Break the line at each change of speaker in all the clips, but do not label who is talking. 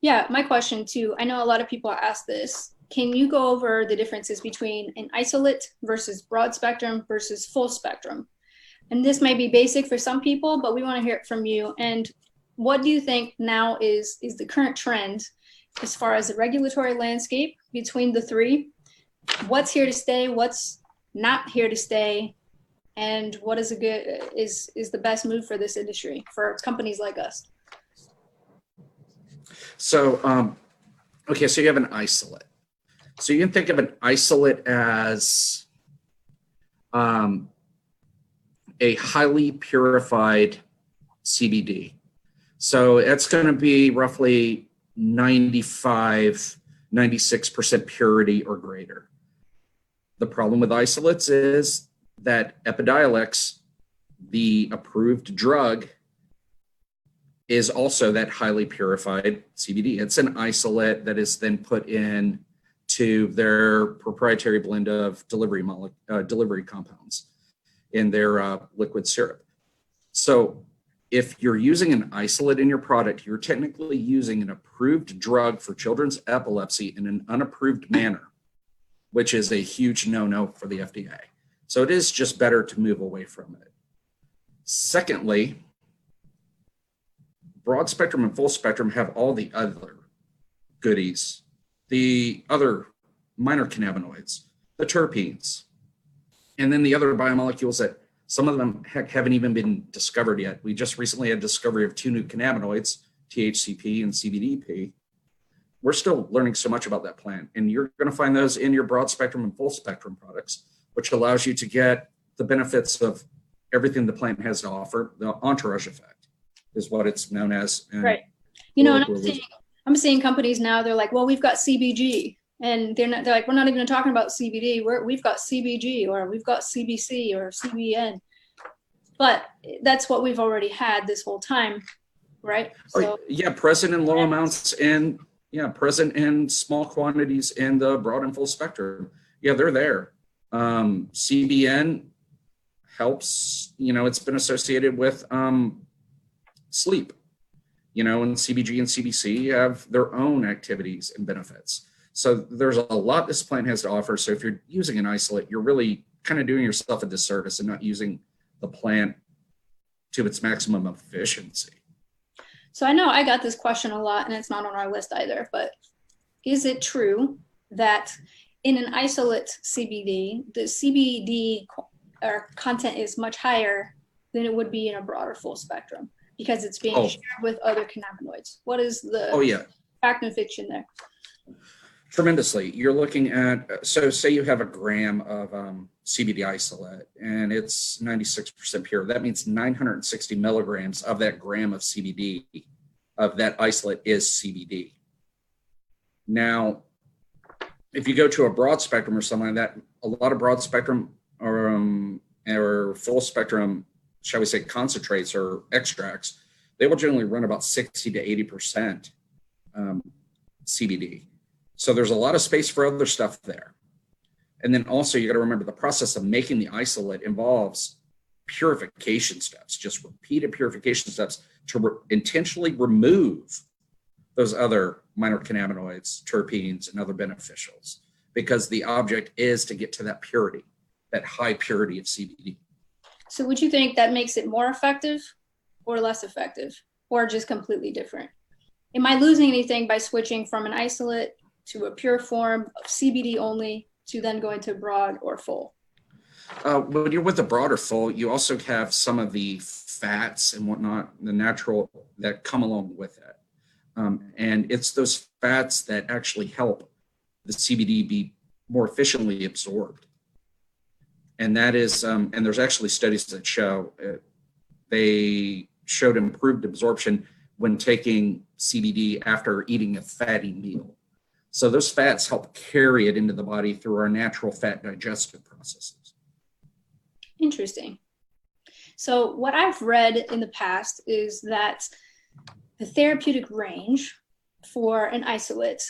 Yeah, my question too. I know a lot of people ask this. Can you go over the differences between an isolate versus broad spectrum versus full spectrum? And this may be basic for some people, but we want to hear it from you. And what do you think now is the current trend as far as the regulatory landscape between the three? What's here to stay? What's not here to stay? And what is a good is the best move for this industry for companies like us?
So, okay, so you have an isolate. So you can think of an isolate as a highly purified CBD. So it's going to be roughly 95, 96% purity or greater. The problem with isolates is that Epidiolex, the approved drug, is also that highly purified CBD. It's an isolate that is then put in to their proprietary blend of delivery compounds in their liquid syrup. So if you're using an isolate in your product, you're technically using an approved drug for children's epilepsy in an unapproved manner, which is a huge no-no for the FDA. So it is just better to move away from it. Secondly, broad spectrum and full spectrum have all the other goodies, the other minor cannabinoids, the terpenes, and then the other biomolecules that some of them haven't even been discovered yet. We just recently had discovery of 2 new cannabinoids, THCP and CBDP. We're still learning so much about that plant, and you're going to find those in your broad spectrum and full spectrum products, which allows you to get the benefits of everything the plant has to offer. The entourage effect is what it's known as.
Right. You know, and I'm seeing companies now, they're like, well, we've got CBG. And they're like, we're not even talking about CBD. We've got CBG, or we've got CBC or CBN. But that's what we've already had this whole time, right?
So, yeah, present in low amounts and present in small quantities in the broad and full spectrum. Yeah, they're there. CBN helps, it's been associated with sleep, and CBG and CBC have their own activities and benefits. So there's a lot this plant has to offer. So if you're using an isolate, you're really kind of doing yourself a disservice and not using the plant to its maximum efficiency.
So I know I got this question a lot, and it's not on our list either, but is it true that in an isolate CBD, the CBD content is much higher than it would be in a broader full spectrum because it's being shared with other cannabinoids? What is the fact and fiction there?
Tremendously. You're looking at, so say you have a gram of CBD isolate and it's 96% pure. That means 960 milligrams of that gram of CBD of that isolate is CBD. Now, if you go to a broad spectrum or something like that, a lot of broad spectrum or full spectrum, shall we say, concentrates or extracts, they will generally run about 60 to 80% CBD. So there's a lot of space for other stuff there. And then also you got to remember the process of making the isolate involves purification steps, just repeated purification steps to intentionally remove those other minor cannabinoids, terpenes, and other beneficials, because the object is to get to that purity, that high purity of CBD.
So would you think that makes it more effective or less effective, or just completely different? Am I losing anything by switching from an isolate to a pure form of CBD only to then going to broad or full?
When you're with a broad or full, you also have some of the fats and whatnot, the natural that come along with it. And it's those fats that actually help the CBD be more efficiently absorbed. And that is, and there's actually studies that show they showed improved absorption when taking CBD after eating a fatty meal. So those fats help carry it into the body through our natural fat digestive processes.
Interesting. So what I've read in the past is that the therapeutic range for an isolate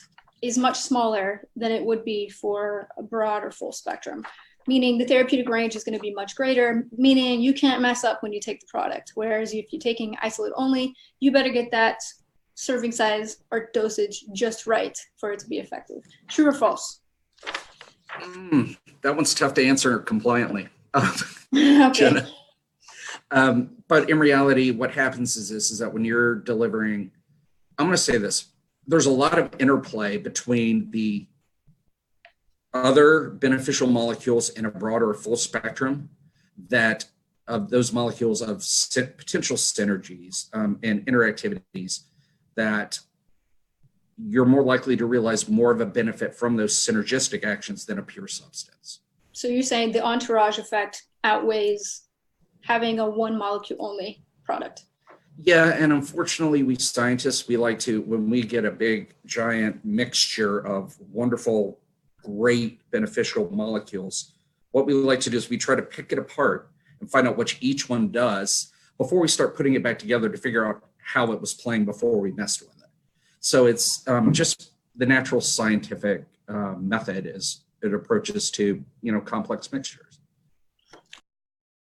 is much smaller than it would be for a broad or full spectrum, meaning the therapeutic range is going to be much greater, meaning you can't mess up when you take the product. Whereas if you're taking isolate only, you better get that serving size or dosage just right for it to be effective? True or false?
That one's tough to answer compliantly.
Okay.
But in reality, what happens is that when you're delivering, I'm going to say this, there's a lot of interplay between the other beneficial molecules in a broader full spectrum that of those molecules of potential synergies and interactivities that you're more likely to realize more of a benefit from those synergistic actions than a pure substance.
So you're saying the entourage effect outweighs having a one molecule only product?
Yeah, and unfortunately, we scientists, we like to, when we get a big, giant mixture of wonderful, great, beneficial molecules, what we like to do is we try to pick it apart and find out what each one does before we start putting it back together to figure out how it was playing before we messed with it. So it's just the natural scientific method as it approaches to, complex mixtures.